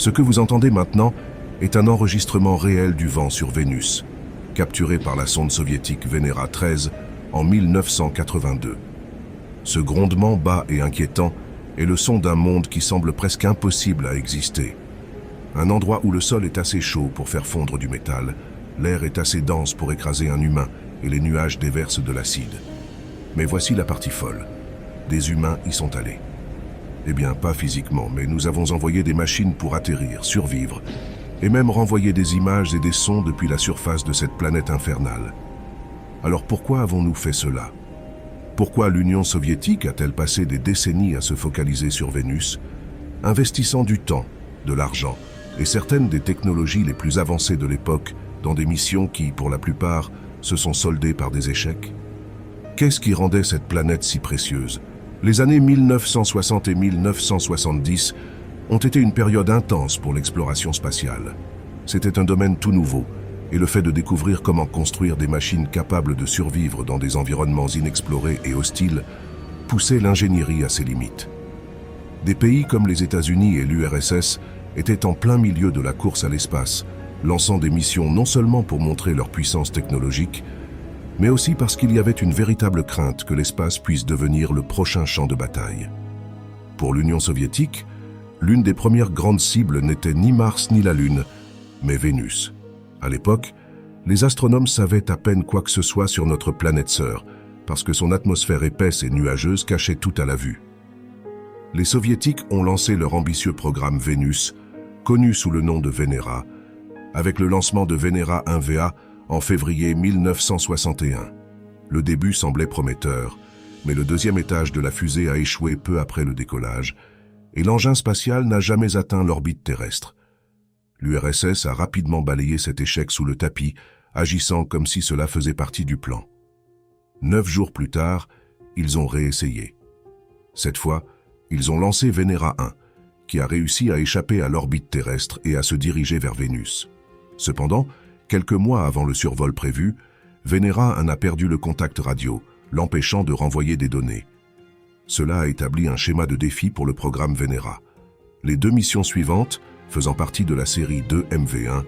Ce que vous entendez maintenant est un enregistrement réel du vent sur Vénus, capturé par la sonde soviétique Venera 13 en 1982. Ce grondement bas et inquiétant est le son d'un monde qui semble presque impossible à exister. Un endroit où le sol est assez chaud pour faire fondre du métal, l'air est assez dense pour écraser un humain et les nuages déversent de l'acide. Mais voici la partie folle. Des humains y sont allés. Eh bien, pas physiquement, mais nous avons envoyé des machines pour atterrir, survivre, et même renvoyer des images et des sons depuis la surface de cette planète infernale. Alors pourquoi avons-nous fait cela? Pourquoi l'Union soviétique a-t-elle passé des décennies à se focaliser sur Vénus, investissant du temps, de l'argent et certaines des technologies les plus avancées de l'époque dans des missions qui, pour la plupart, se sont soldées par des échecs? Qu'est-ce qui rendait cette planète si précieuse? Les années 1960 et 1970 ont été une période intense pour l'exploration spatiale. C'était un domaine tout nouveau, et le fait de découvrir comment construire des machines capables de survivre dans des environnements inexplorés et hostiles poussait l'ingénierie à ses limites. Des pays comme les États-Unis et l'URSS étaient en plein milieu de la course à l'espace, lançant des missions non seulement pour montrer leur puissance technologique, mais aussi parce qu'il y avait une véritable crainte que l'espace puisse devenir le prochain champ de bataille. Pour l'Union soviétique, l'une des premières grandes cibles n'était ni Mars ni la Lune, mais Vénus. À l'époque, les astronomes savaient à peine quoi que ce soit sur notre planète sœur, parce que son atmosphère épaisse et nuageuse cachait tout à la vue. Les Soviétiques ont lancé leur ambitieux programme Vénus, connu sous le nom de Venera, avec le lancement de Venera 1VA en février 1961. Le début semblait prometteur, mais le deuxième étage de la fusée a échoué peu après le décollage, et l'engin spatial n'a jamais atteint l'orbite terrestre. L'URSS a rapidement balayé cet échec sous le tapis, agissant comme si cela faisait partie du plan. 9 jours plus tard, ils ont réessayé. Cette fois, ils ont lancé Venera 1, qui a réussi à échapper à l'orbite terrestre et à se diriger vers Vénus. Cependant, quelques mois avant le survol prévu, Venera 1 a perdu le contact radio, l'empêchant de renvoyer des données. Cela a établi un schéma de défi pour le programme Venera. Les 2 missions suivantes, faisant partie de la série 2MV1,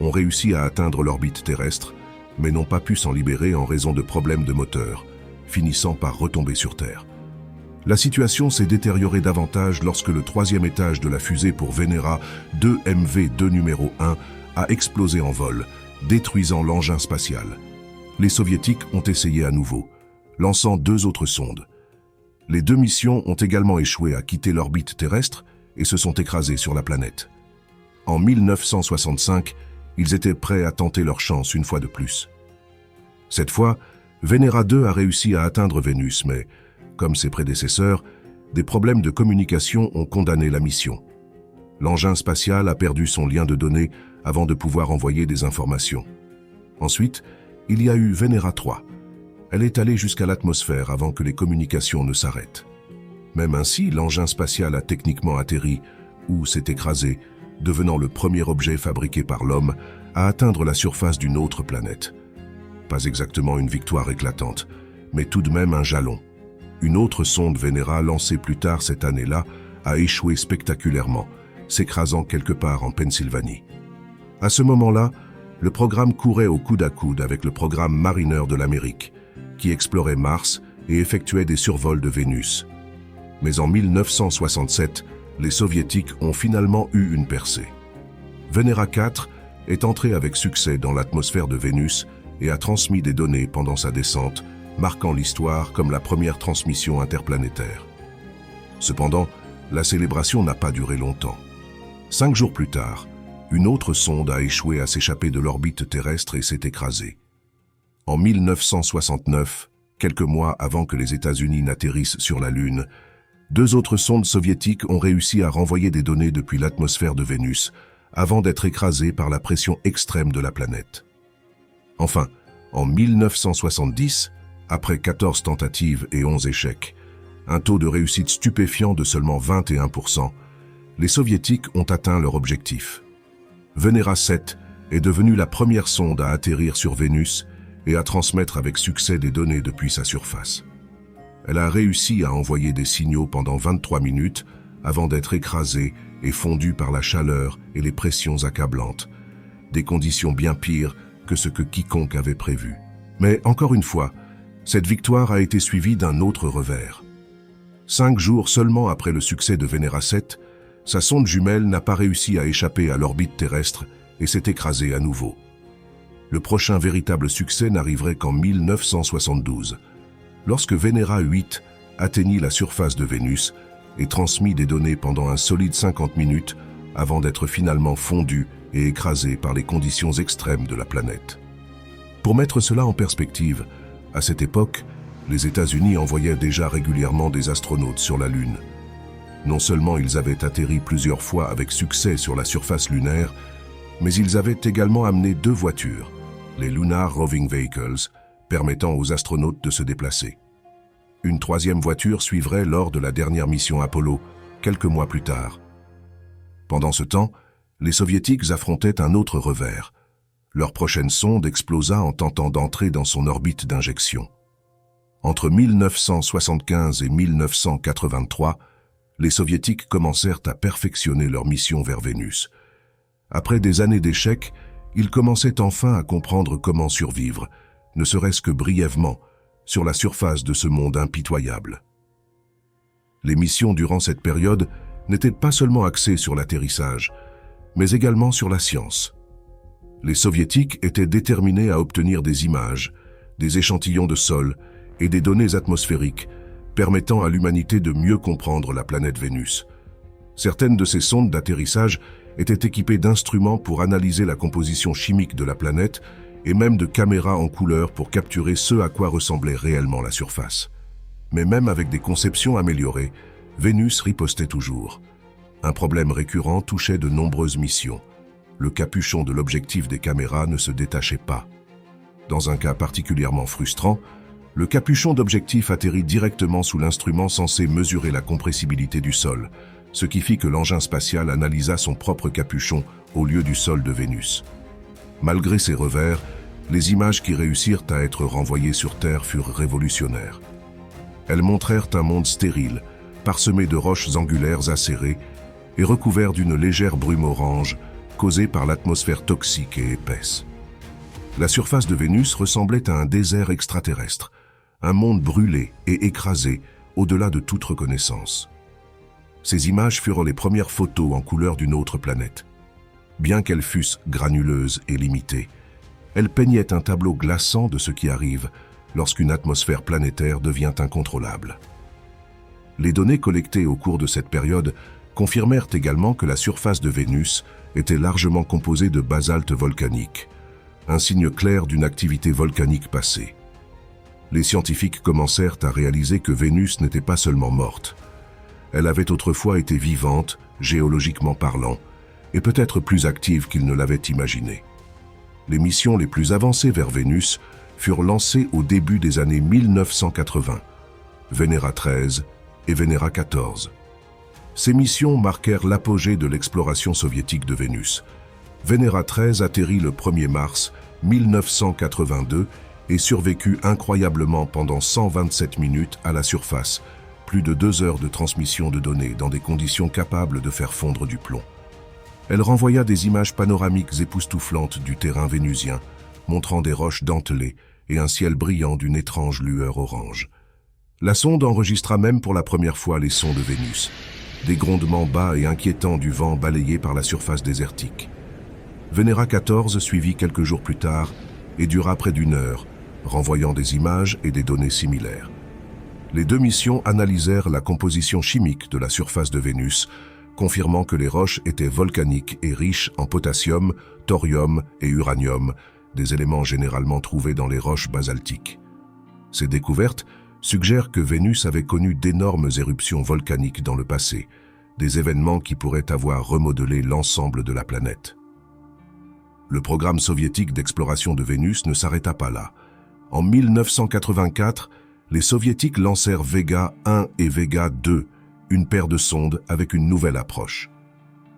ont réussi à atteindre l'orbite terrestre, mais n'ont pas pu s'en libérer en raison de problèmes de moteur, finissant par retomber sur Terre. La situation s'est détériorée davantage lorsque le 3e étage de la fusée pour Venera 2MV2 numéro 1 a explosé en vol, détruisant l'engin spatial. Les Soviétiques ont essayé à nouveau, lançant 2 autres sondes. Les 2 missions ont également échoué à quitter l'orbite terrestre et se sont écrasées sur la planète. En 1965, ils étaient prêts à tenter leur chance une fois de plus. Cette fois, Venera 2 a réussi à atteindre Vénus, mais, comme ses prédécesseurs, des problèmes de communication ont condamné la mission. L'engin spatial a perdu son lien de données avant de pouvoir envoyer des informations. Ensuite, il y a eu Venera 3. Elle est allée jusqu'à l'atmosphère avant que les communications ne s'arrêtent. Même ainsi, l'engin spatial a techniquement atterri, ou s'est écrasé, devenant le premier objet fabriqué par l'homme à atteindre la surface d'une autre planète. Pas exactement une victoire éclatante, mais tout de même un jalon. Une autre sonde Venera lancée plus tard cette année-là a échoué spectaculairement, s'écrasant quelque part en Pennsylvanie. À ce moment-là, le programme courait au coude à coude avec le programme Mariner de l'Amérique, qui explorait Mars et effectuait des survols de Vénus. Mais en 1967, les Soviétiques ont finalement eu une percée. Venera 4 est entré avec succès dans l'atmosphère de Vénus et a transmis des données pendant sa descente, marquant l'histoire comme la première transmission interplanétaire. Cependant, la célébration n'a pas duré longtemps. 5 jours plus tard, une autre sonde a échoué à s'échapper de l'orbite terrestre et s'est écrasée. En 1969, quelques mois avant que les États-Unis n'atterrissent sur la Lune, 2 autres sondes soviétiques ont réussi à renvoyer des données depuis l'atmosphère de Vénus, avant d'être écrasées par la pression extrême de la planète. Enfin, en 1970, après 14 tentatives et 11 échecs, un taux de réussite stupéfiant de seulement 21%, les Soviétiques ont atteint leur objectif. Venera 7 est devenue la première sonde à atterrir sur Vénus et à transmettre avec succès des données depuis sa surface. Elle a réussi à envoyer des signaux pendant 23 minutes avant d'être écrasés et fondus par la chaleur et les pressions accablantes. Des conditions bien pires que ce que quiconque avait prévu. Mais encore une fois, cette victoire a été suivie d'un autre revers. 5 jours seulement après le succès de Venera 7, sa sonde jumelle n'a pas réussi à échapper à l'orbite terrestre et s'est écrasée à nouveau. Le prochain véritable succès n'arriverait qu'en 1972, lorsque Venera 8 atteignit la surface de Vénus et transmit des données pendant un solide 50 minutes avant d'être finalement fondu et écrasé par les conditions extrêmes de la planète. Pour mettre cela en perspective, à cette époque, les États-Unis envoyaient déjà régulièrement des astronautes sur la Lune. Non seulement ils avaient atterri plusieurs fois avec succès sur la surface lunaire, mais ils avaient également amené 2 voitures, les Lunar Roving Vehicles, permettant aux astronautes de se déplacer. Une 3e voiture suivrait lors de la dernière mission Apollo, quelques mois plus tard. Pendant ce temps, les Soviétiques affrontaient un autre revers. Leur prochaine sonde explosa en tentant d'entrer dans son orbite d'injection. Entre 1975 et 1983, les Soviétiques commencèrent à perfectionner leur mission vers Vénus. Après des années d'échecs, ils commençaient enfin à comprendre comment survivre, ne serait-ce que brièvement, sur la surface de ce monde impitoyable. Les missions durant cette période n'étaient pas seulement axées sur l'atterrissage, mais également sur la science. Les Soviétiques étaient déterminés à obtenir des images, des échantillons de sol et des données atmosphériques permettant à l'humanité de mieux comprendre la planète Vénus. Certaines de ces sondes d'atterrissage étaient équipées d'instruments pour analyser la composition chimique de la planète et même de caméras en couleur pour capturer ce à quoi ressemblait réellement la surface. Mais même avec des conceptions améliorées, Vénus ripostait toujours. Un problème récurrent touchait de nombreuses missions. Le capuchon de l'objectif des caméras ne se détachait pas. Dans un cas particulièrement frustrant, le capuchon d'objectif atterrit directement sous l'instrument censé mesurer la compressibilité du sol, ce qui fit que l'engin spatial analysa son propre capuchon au lieu du sol de Vénus. Malgré ces revers, les images qui réussirent à être renvoyées sur Terre furent révolutionnaires. Elles montrèrent un monde stérile, parsemé de roches angulaires acérées et recouvert d'une légère brume orange causée par l'atmosphère toxique et épaisse. La surface de Vénus ressemblait à un désert extraterrestre, un monde brûlé et écrasé au-delà de toute reconnaissance. Ces images furent les premières photos en couleur d'une autre planète. Bien qu'elles fussent granuleuses et limitées, elles peignaient un tableau glaçant de ce qui arrive lorsqu'une atmosphère planétaire devient incontrôlable. Les données collectées au cours de cette période confirmèrent également que la surface de Vénus était largement composée de basalte volcanique, un signe clair d'une activité volcanique passée. Les scientifiques commencèrent à réaliser que Vénus n'était pas seulement morte. Elle avait autrefois été vivante, géologiquement parlant, et peut-être plus active qu'ils ne l'avaient imaginé. Les missions les plus avancées vers Vénus furent lancées au début des années 1980, Venera 13 et Venera 14. Ces missions marquèrent l'apogée de l'exploration soviétique de Vénus. Venera 13 atterrit le 1er mars 1982 et survécut incroyablement pendant 127 minutes à la surface, plus de 2 heures de transmission de données dans des conditions capables de faire fondre du plomb. Elle renvoya des images panoramiques époustouflantes du terrain vénusien, montrant des roches dentelées et un ciel brillant d'une étrange lueur orange. La sonde enregistra même pour la première fois les sons de Vénus, des grondements bas et inquiétants du vent balayé par la surface désertique. Venera 14 suivit quelques jours plus tard et dura près d'1 heure, renvoyant des images et des données similaires. Les 2 missions analysèrent la composition chimique de la surface de Vénus, confirmant que les roches étaient volcaniques et riches en potassium, thorium et uranium, des éléments généralement trouvés dans les roches basaltiques. Ces découvertes suggèrent que Vénus avait connu d'énormes éruptions volcaniques dans le passé, des événements qui pourraient avoir remodelé l'ensemble de la planète. Le programme soviétique d'exploration de Vénus ne s'arrêta pas là. En 1984, les Soviétiques lancèrent Vega 1 et Vega 2, une paire de sondes avec une nouvelle approche.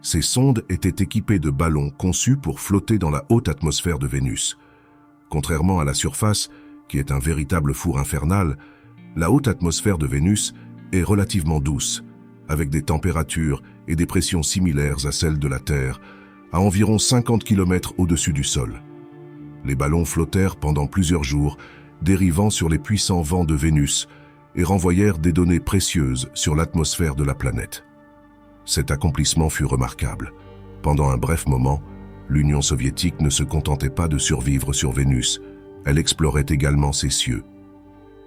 Ces sondes étaient équipées de ballons conçus pour flotter dans la haute atmosphère de Vénus. Contrairement à la surface, qui est un véritable four infernal, la haute atmosphère de Vénus est relativement douce, avec des températures et des pressions similaires à celles de la Terre, à environ 50 km au-dessus du sol. Les ballons flottèrent pendant plusieurs jours, dérivant sur les puissants vents de Vénus et renvoyèrent des données précieuses sur l'atmosphère de la planète. Cet accomplissement fut remarquable. Pendant un bref moment, l'Union soviétique ne se contentait pas de survivre sur Vénus, elle explorait également ses cieux.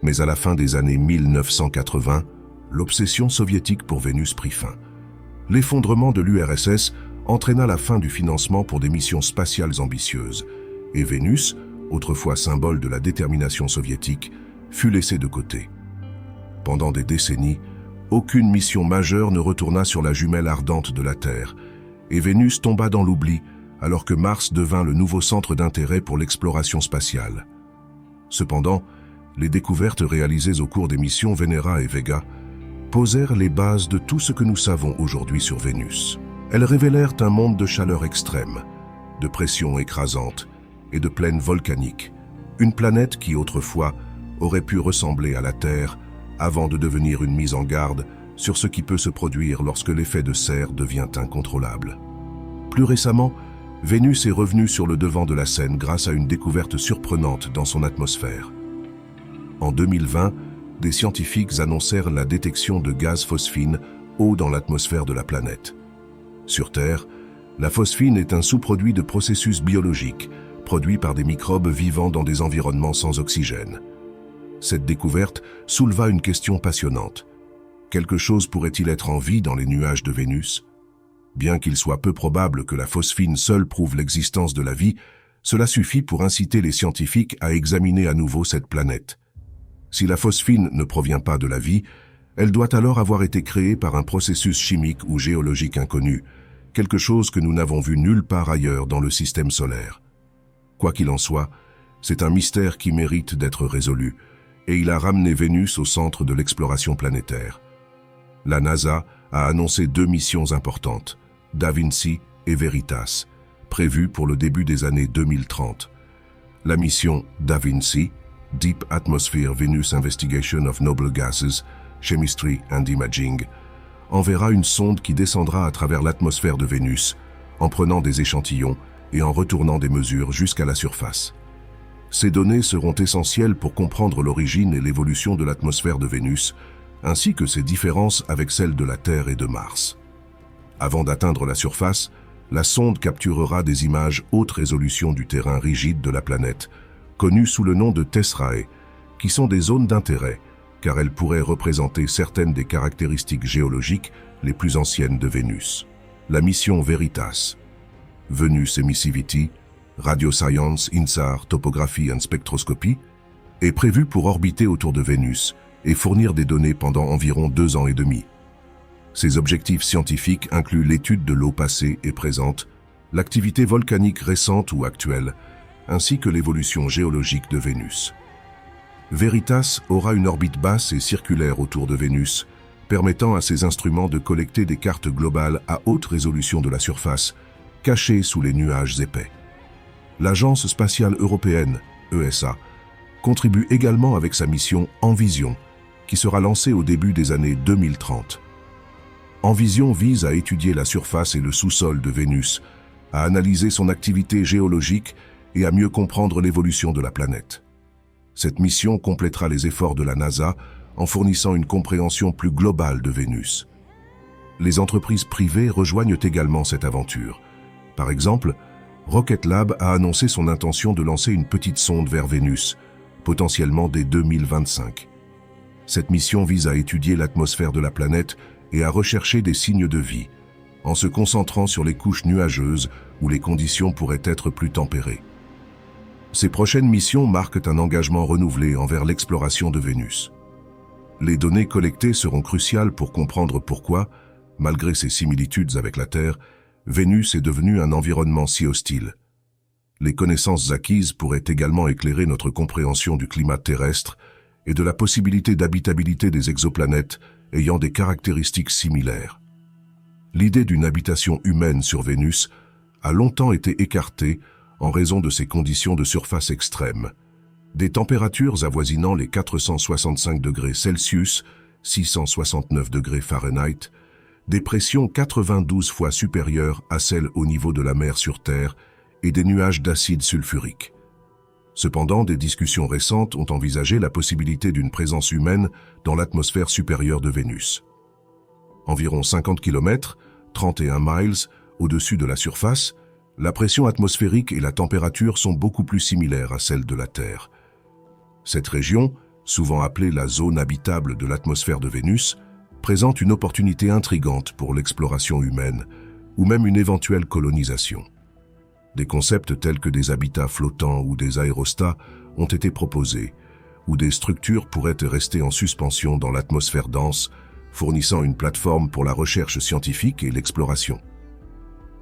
Mais à la fin des années 1980, l'obsession soviétique pour Vénus prit fin. L'effondrement de l'URSS entraîna la fin du financement pour des missions spatiales ambitieuses, et Vénus, autrefois symbole de la détermination soviétique, fut laissée de côté. Pendant des décennies, aucune mission majeure ne retourna sur la jumelle ardente de la Terre, et Vénus tomba dans l'oubli alors que Mars devint le nouveau centre d'intérêt pour l'exploration spatiale. Cependant, les découvertes réalisées au cours des missions Venera et Vega posèrent les bases de tout ce que nous savons aujourd'hui sur Vénus. Elles révélèrent un monde de chaleur extrême, de pression écrasante et de plaines volcaniques, une planète qui autrefois aurait pu ressembler à la Terre avant de devenir une mise en garde sur ce qui peut se produire lorsque l'effet de serre devient incontrôlable. Plus récemment, Vénus est revenue sur le devant de la scène grâce à une découverte surprenante dans son atmosphère. En 2020, des scientifiques annoncèrent la détection de gaz phosphine haut dans l'atmosphère de la planète. Sur Terre, la phosphine est un sous-produit de processus biologiques, produit par des microbes vivant dans des environnements sans oxygène. Cette découverte souleva une question passionnante. Quelque chose pourrait-il être en vie dans les nuages de Vénus? Bien qu'il soit peu probable que la phosphine seule prouve l'existence de la vie, cela suffit pour inciter les scientifiques à examiner à nouveau cette planète. Si la phosphine ne provient pas de la vie, elle doit alors avoir été créée par un processus chimique ou géologique inconnu, quelque chose que nous n'avons vu nulle part ailleurs dans le système solaire. Quoi qu'il en soit, c'est un mystère qui mérite d'être résolu, et il a ramené Vénus au centre de l'exploration planétaire. La NASA a annoncé 2 missions importantes, Da Vinci et Veritas, prévues pour le début des années 2030. La mission Da Vinci, Deep Atmosphere Venus Investigation of Noble Gases, Chemistry and Imaging, enverra une sonde qui descendra à travers l'atmosphère de Vénus, en prenant des échantillons et en retournant des mesures jusqu'à la surface. Ces données seront essentielles pour comprendre l'origine et l'évolution de l'atmosphère de Vénus, ainsi que ses différences avec celles de la Terre et de Mars. Avant d'atteindre la surface, la sonde capturera des images haute résolution du terrain rigide de la planète, connues sous le nom de Tesserae, qui sont des zones d'intérêt, car elles pourraient représenter certaines des caractéristiques géologiques les plus anciennes de Vénus. La mission Veritas, Venus Emissivity, Radio Science, INSAR, Topography and Spectroscopy, est prévue pour orbiter autour de Vénus et fournir des données pendant environ 2 ans et demi. Ses objectifs scientifiques incluent l'étude de l'eau passée et présente, l'activité volcanique récente ou actuelle, ainsi que l'évolution géologique de Vénus. Veritas aura une orbite basse et circulaire autour de Vénus, permettant à ses instruments de collecter des cartes globales à haute résolution de la surface, cachées sous les nuages épais. L'Agence spatiale européenne, ESA, contribue également avec sa mission Envision, qui sera lancée au début des années 2030. Envision vise à étudier la surface et le sous-sol de Vénus, à analyser son activité géologique et à mieux comprendre l'évolution de la planète. Cette mission complétera les efforts de la NASA en fournissant une compréhension plus globale de Vénus. Les entreprises privées rejoignent également cette aventure. Par exemple, Rocket Lab a annoncé son intention de lancer une petite sonde vers Vénus, potentiellement dès 2025. Cette mission vise à étudier l'atmosphère de la planète et à rechercher des signes de vie, en se concentrant sur les couches nuageuses où les conditions pourraient être plus tempérées. Ces prochaines missions marquent un engagement renouvelé envers l'exploration de Vénus. Les données collectées seront cruciales pour comprendre pourquoi, malgré ses similitudes avec la Terre, Vénus est devenue un environnement si hostile. Les connaissances acquises pourraient également éclairer notre compréhension du climat terrestre et de la possibilité d'habitabilité des exoplanètes ayant des caractéristiques similaires. L'idée d'une habitation humaine sur Vénus a longtemps été écartée en raison de ses conditions de surface extrêmes. Des températures avoisinant les 465 degrés Celsius, 669 degrés Fahrenheit, des pressions 92 fois supérieures à celles au niveau de la mer sur Terre et des nuages d'acide sulfurique. Cependant, des discussions récentes ont envisagé la possibilité d'une présence humaine dans l'atmosphère supérieure de Vénus. Environ 50 km, 31 miles, au-dessus de la surface, la pression atmosphérique et la température sont beaucoup plus similaires à celles de la Terre. Cette région, souvent appelée la zone habitable de l'atmosphère de Vénus, présente une opportunité intrigante pour l'exploration humaine ou même une éventuelle colonisation. Des concepts tels que des habitats flottants ou des aérostats ont été proposés, où des structures pourraient rester en suspension dans l'atmosphère dense, fournissant une plateforme pour la recherche scientifique et l'exploration.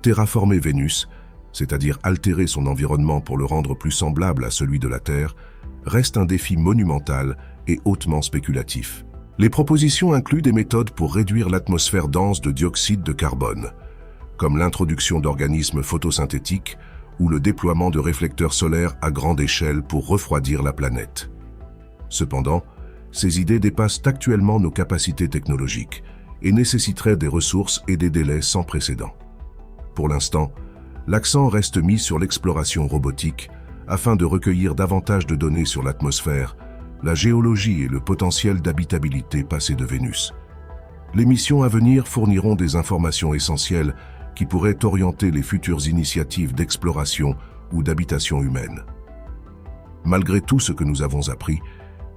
Terraformer Vénus, c'est-à-dire altérer son environnement pour le rendre plus semblable à celui de la Terre, reste un défi monumental et hautement spéculatif. Les propositions incluent des méthodes pour réduire l'atmosphère dense de dioxyde de carbone, comme l'introduction d'organismes photosynthétiques ou le déploiement de réflecteurs solaires à grande échelle pour refroidir la planète. Cependant, ces idées dépassent actuellement nos capacités technologiques et nécessiteraient des ressources et des délais sans précédent. Pour l'instant, l'accent reste mis sur l'exploration robotique afin de recueillir davantage de données sur l'atmosphère, la géologie et le potentiel d'habitabilité passé de Vénus. Les missions à venir fourniront des informations essentielles qui pourraient orienter les futures initiatives d'exploration ou d'habitation humaine. Malgré tout ce que nous avons appris,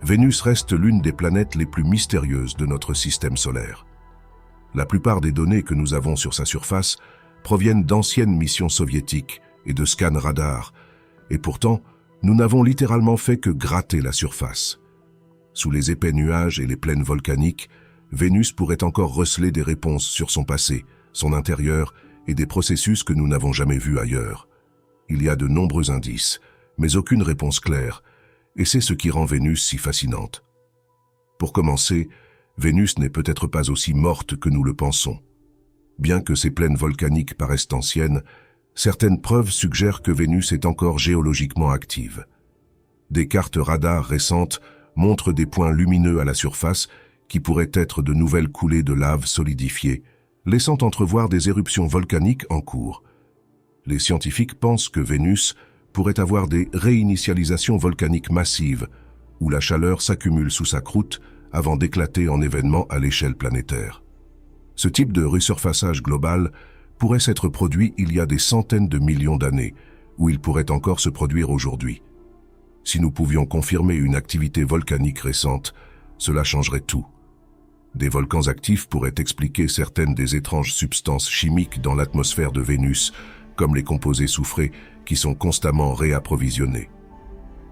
Vénus reste l'une des planètes les plus mystérieuses de notre système solaire. La plupart des données que nous avons sur sa surface proviennent d'anciennes missions soviétiques et de scans radars, et pourtant, nous n'avons littéralement fait que gratter la surface. Sous les épais nuages et les plaines volcaniques, Vénus pourrait encore receler des réponses sur son passé, son intérieur et des processus que nous n'avons jamais vus ailleurs. Il y a de nombreux indices, mais aucune réponse claire, et c'est ce qui rend Vénus si fascinante. Pour commencer, Vénus n'est peut-être pas aussi morte que nous le pensons. Bien que ces plaines volcaniques paraissent anciennes, certaines preuves suggèrent que Vénus est encore géologiquement active. Des cartes radars récentes montrent des points lumineux à la surface qui pourraient être de nouvelles coulées de lave solidifiées, laissant entrevoir des éruptions volcaniques en cours. Les scientifiques pensent que Vénus pourrait avoir des réinitialisations volcaniques massives, où la chaleur s'accumule sous sa croûte avant d'éclater en événements à l'échelle planétaire. Ce type de resurfaçage global pourrait s'être produit il y a des centaines de millions d'années, ou il pourrait encore se produire aujourd'hui. Si nous pouvions confirmer une activité volcanique récente, cela changerait tout. Des volcans actifs pourraient expliquer certaines des étranges substances chimiques dans l'atmosphère de Vénus, comme les composés soufrés qui sont constamment réapprovisionnés.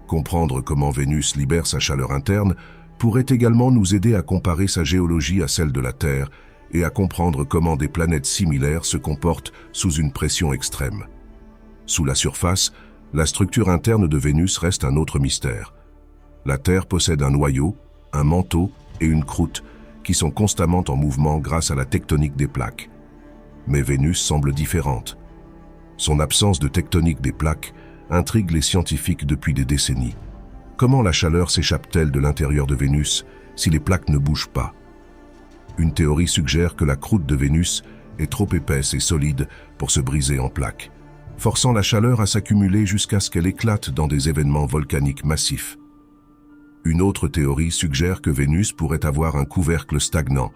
Comprendre comment Vénus libère sa chaleur interne pourrait également nous aider à comparer sa géologie à celle de la Terre et à comprendre comment des planètes similaires se comportent sous une pression extrême. Sous la surface, la structure interne de Vénus reste un autre mystère. La Terre possède un noyau, un manteau et une croûte qui sont constamment en mouvement grâce à la tectonique des plaques. Mais Vénus semble différente. Son absence de tectonique des plaques intrigue les scientifiques depuis des décennies. Comment la chaleur s'échappe-t-elle de l'intérieur de Vénus si les plaques ne bougent pas? Une théorie suggère que la croûte de Vénus est trop épaisse et solide pour se briser en plaques, forçant la chaleur à s'accumuler jusqu'à ce qu'elle éclate dans des événements volcaniques massifs. Une autre théorie suggère que Vénus pourrait avoir un couvercle stagnant,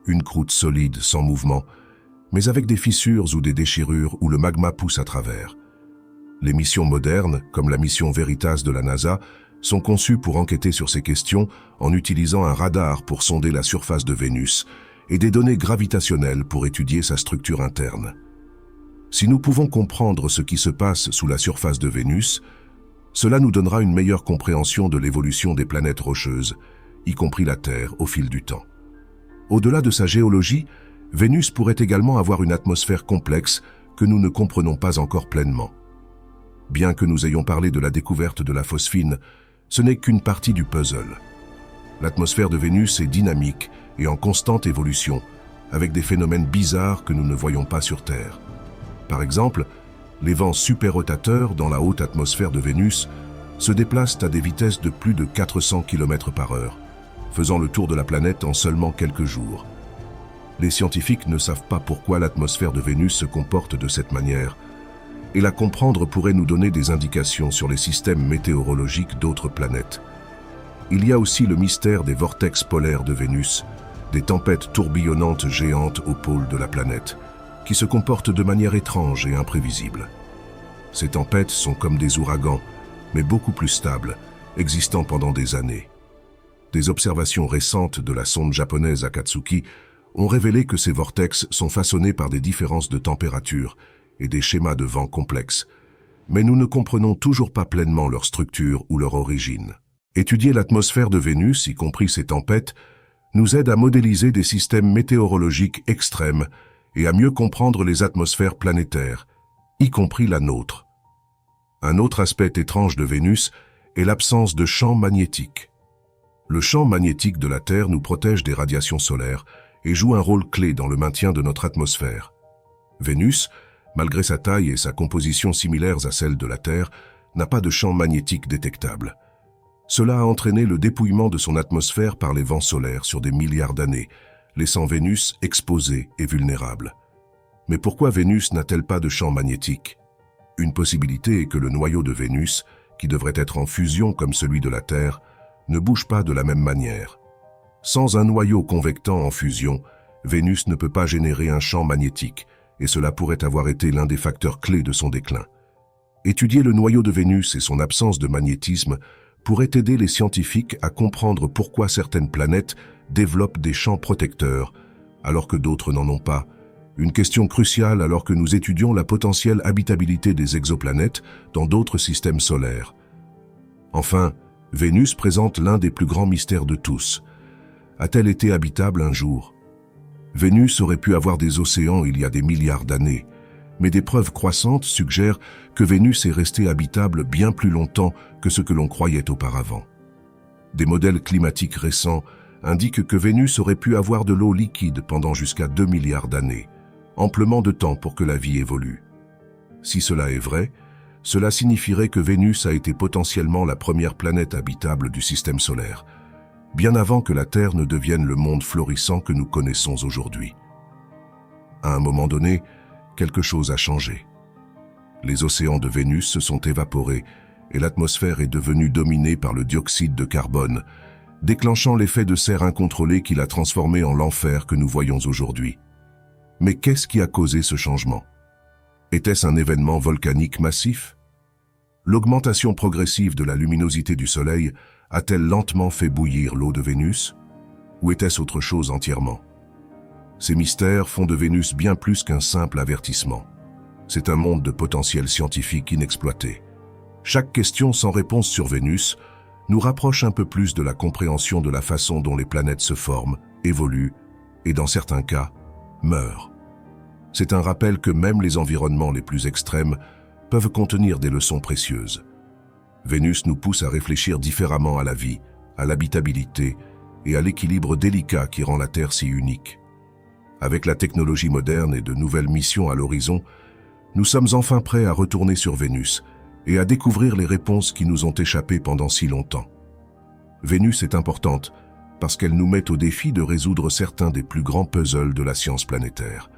une croûte solide sans mouvement, mais avec des fissures ou des déchirures où le magma pousse à travers. Les missions modernes, comme la mission Veritas de la NASA, sont conçues pour enquêter sur ces questions en utilisant un radar pour sonder la surface de Vénus et des données gravitationnelles pour étudier sa structure interne. Si nous pouvons comprendre ce qui se passe sous la surface de Vénus, cela nous donnera une meilleure compréhension de l'évolution des planètes rocheuses, y compris la Terre, au fil du temps. Au-delà de sa géologie, Vénus pourrait également avoir une atmosphère complexe que nous ne comprenons pas encore pleinement. Bien que nous ayons parlé de la découverte de la phosphine, ce n'est qu'une partie du puzzle. L'atmosphère de Vénus est dynamique et en constante évolution, avec des phénomènes bizarres que nous ne voyons pas sur Terre. Par exemple, les vents superrotateurs dans la haute atmosphère de Vénus se déplacent à des vitesses de plus de 400 km/h, faisant le tour de la planète en seulement quelques jours. Les scientifiques ne savent pas pourquoi l'atmosphère de Vénus se comporte de cette manière, et la comprendre pourrait nous donner des indications sur les systèmes météorologiques d'autres planètes. Il y a aussi le mystère des vortex polaires de Vénus, des tempêtes tourbillonnantes géantes au pôle de la planète, qui se comportent de manière étrange et imprévisible. Ces tempêtes sont comme des ouragans, mais beaucoup plus stables, existant pendant des années. Des observations récentes de la sonde japonaise Akatsuki ont révélé que ces vortex sont façonnés par des différences de température et des schémas de vent complexes, mais nous ne comprenons toujours pas pleinement leur structure ou leur origine. Étudier l'atmosphère de Vénus, y compris ses tempêtes, nous aide à modéliser des systèmes météorologiques extrêmes et à mieux comprendre les atmosphères planétaires, y compris la nôtre. Un autre aspect étrange de Vénus est l'absence de champ magnétique. Le champ magnétique de la Terre nous protège des radiations solaires et joue un rôle clé dans le maintien de notre atmosphère. Vénus, malgré sa taille et sa composition similaires à celle de la Terre, n'a pas de champ magnétique détectable. Cela a entraîné le dépouillement de son atmosphère par les vents solaires sur des milliards d'années, laissant Vénus exposée et vulnérable. Mais pourquoi Vénus n'a-t-elle pas de champ magnétique? Une possibilité est que le noyau de Vénus, qui devrait être en fusion comme celui de la Terre, ne bouge pas de la même manière. Sans un noyau convectant en fusion, Vénus ne peut pas générer un champ magnétique, et cela pourrait avoir été l'un des facteurs clés de son déclin. Étudier le noyau de Vénus et son absence de magnétisme pourrait aider les scientifiques à comprendre pourquoi certaines planètes développent des champs protecteurs, alors que d'autres n'en ont pas. Une question cruciale alors que nous étudions la potentielle habitabilité des exoplanètes dans d'autres systèmes solaires. Enfin, Vénus présente l'un des plus grands mystères de tous. A-t-elle été habitable un jour? Vénus aurait pu avoir des océans il y a des milliards d'années, mais des preuves croissantes suggèrent que Vénus est restée habitable bien plus longtemps que ce que l'on croyait auparavant. Des modèles climatiques récents indiquent que Vénus aurait pu avoir de l'eau liquide pendant jusqu'à 2 milliards d'années, amplement de temps pour que la vie évolue. Si cela est vrai, cela signifierait que Vénus a été potentiellement la première planète habitable du système solaire, bien avant que la Terre ne devienne le monde florissant que nous connaissons aujourd'hui. À un moment donné, quelque chose a changé. Les océans de Vénus se sont évaporés et l'atmosphère est devenue dominée par le dioxyde de carbone, déclenchant l'effet de serre incontrôlé qui l'a transformé en l'enfer que nous voyons aujourd'hui. Mais qu'est-ce qui a causé ce changement? Était-ce un événement volcanique massif? L'augmentation progressive de la luminosité du Soleil a-t-elle lentement fait bouillir l'eau de Vénus? Ou était-ce autre chose entièrement? Ces mystères font de Vénus bien plus qu'un simple avertissement. C'est un monde de potentiel scientifique inexploité. Chaque question sans réponse sur Vénus nous rapproche un peu plus de la compréhension de la façon dont les planètes se forment, évoluent et, dans certains cas, meurent. C'est un rappel que même les environnements les plus extrêmes peuvent contenir des leçons précieuses. Vénus nous pousse à réfléchir différemment à la vie, à l'habitabilité et à l'équilibre délicat qui rend la Terre si unique. Avec la technologie moderne et de nouvelles missions à l'horizon, nous sommes enfin prêts à retourner sur Vénus et à découvrir les réponses qui nous ont échappé pendant si longtemps. Vénus est importante parce qu'elle nous met au défi de résoudre certains des plus grands puzzles de la science planétaire.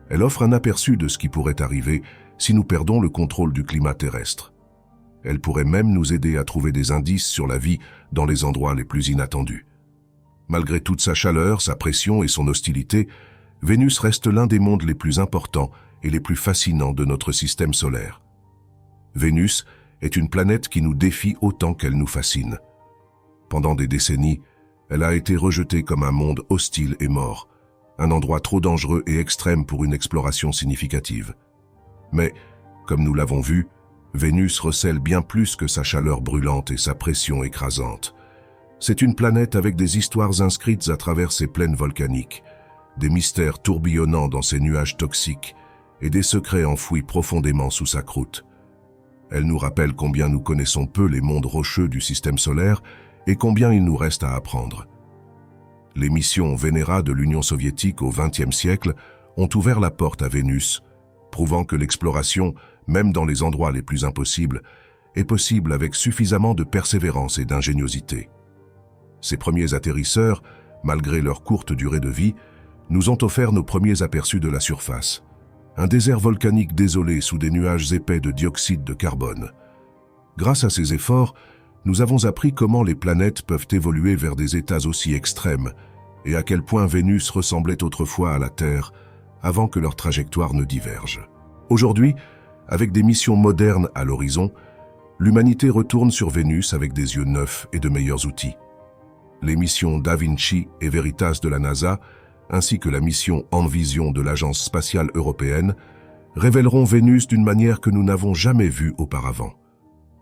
Elle offre un aperçu de ce qui pourrait arriver si nous perdons le contrôle du climat terrestre. Elle pourrait même nous aider à trouver des indices sur la vie dans les endroits les plus inattendus. Malgré toute sa chaleur, sa pression et son hostilité, Vénus reste l'un des mondes les plus importants et les plus fascinants de notre système solaire. Vénus est une planète qui nous défie autant qu'elle nous fascine. Pendant des décennies, elle a été rejetée comme un monde hostile et mort, un endroit trop dangereux et extrême pour une exploration significative. Mais, comme nous l'avons vu, Vénus recèle bien plus que sa chaleur brûlante et sa pression écrasante. C'est une planète avec des histoires inscrites à travers ses plaines volcaniques, des mystères tourbillonnant dans ses nuages toxiques et des secrets enfouis profondément sous sa croûte. Elle nous rappelle combien nous connaissons peu les mondes rocheux du système solaire et combien il nous reste à apprendre. Les missions Venera de l'Union soviétique au XXe siècle ont ouvert la porte à Vénus, prouvant que l'exploration, même dans les endroits les plus impossibles, est possible avec suffisamment de persévérance et d'ingéniosité. Ces premiers atterrisseurs, malgré leur courte durée de vie, nous ont offert nos premiers aperçus de la surface. Un désert volcanique désolé sous des nuages épais de dioxyde de carbone. Grâce à ces efforts, nous avons appris comment les planètes peuvent évoluer vers des états aussi extrêmes et à quel point Vénus ressemblait autrefois à la Terre avant que leur trajectoire ne diverge. Aujourd'hui, avec des missions modernes à l'horizon, l'humanité retourne sur Vénus avec des yeux neufs et de meilleurs outils. Les missions Da Vinci et Veritas de la NASA, ainsi que la mission Envision de l'Agence spatiale européenne, révéleront Vénus d'une manière que nous n'avons jamais vue auparavant.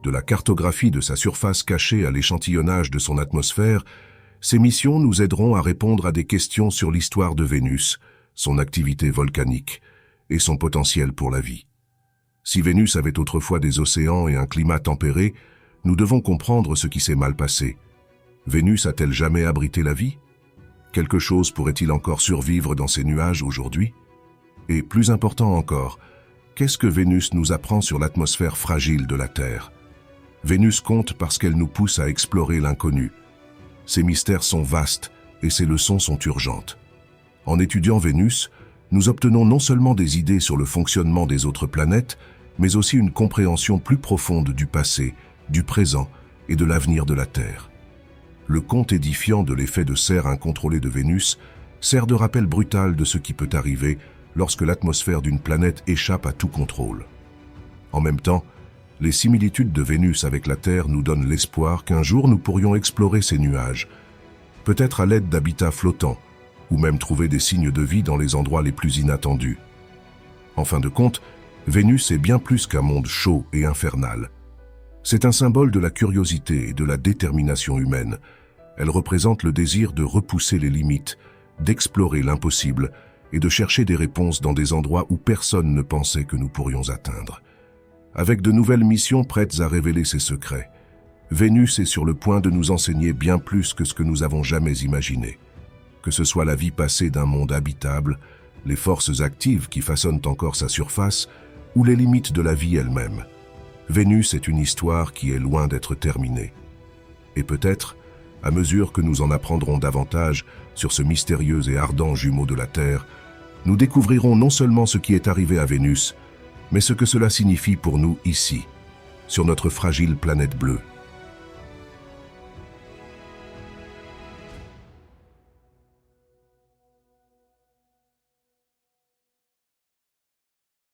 De la cartographie de sa surface cachée à l'échantillonnage de son atmosphère, ces missions nous aideront à répondre à des questions sur l'histoire de Vénus, son activité volcanique et son potentiel pour la vie. Si Vénus avait autrefois des océans et un climat tempéré, nous devons comprendre ce qui s'est mal passé. Vénus a-t-elle jamais abrité la vie? Quelque chose pourrait-il encore survivre dans ces nuages aujourd'hui? Et plus important encore, qu'est-ce que Vénus nous apprend sur l'atmosphère fragile de la Terre? Vénus compte parce qu'elle nous pousse à explorer l'inconnu. Ses mystères sont vastes et ses leçons sont urgentes. En étudiant Vénus, nous obtenons non seulement des idées sur le fonctionnement des autres planètes, mais aussi une compréhension plus profonde du passé, du présent et de l'avenir de la Terre. Le conte édifiant de l'effet de serre incontrôlé de Vénus sert de rappel brutal de ce qui peut arriver lorsque l'atmosphère d'une planète échappe à tout contrôle. En même temps, les similitudes de Vénus avec la Terre nous donnent l'espoir qu'un jour nous pourrions explorer ces nuages, peut-être à l'aide d'habitats flottants, ou même trouver des signes de vie dans les endroits les plus inattendus. En fin de compte, Vénus est bien plus qu'un monde chaud et infernal. C'est un symbole de la curiosité et de la détermination humaine. Elle représente le désir de repousser les limites, d'explorer l'impossible et de chercher des réponses dans des endroits où personne ne pensait que nous pourrions atteindre. Avec de nouvelles missions prêtes à révéler ses secrets, Vénus est sur le point de nous enseigner bien plus que ce que nous avons jamais imaginé. Que ce soit la vie passée d'un monde habitable, les forces actives qui façonnent encore sa surface, ou les limites de la vie elle-même. Vénus est une histoire qui est loin d'être terminée. Et peut-être, à mesure que nous en apprendrons davantage sur ce mystérieux et ardent jumeau de la Terre, nous découvrirons non seulement ce qui est arrivé à Vénus, mais ce que cela signifie pour nous ici, sur notre fragile planète bleue.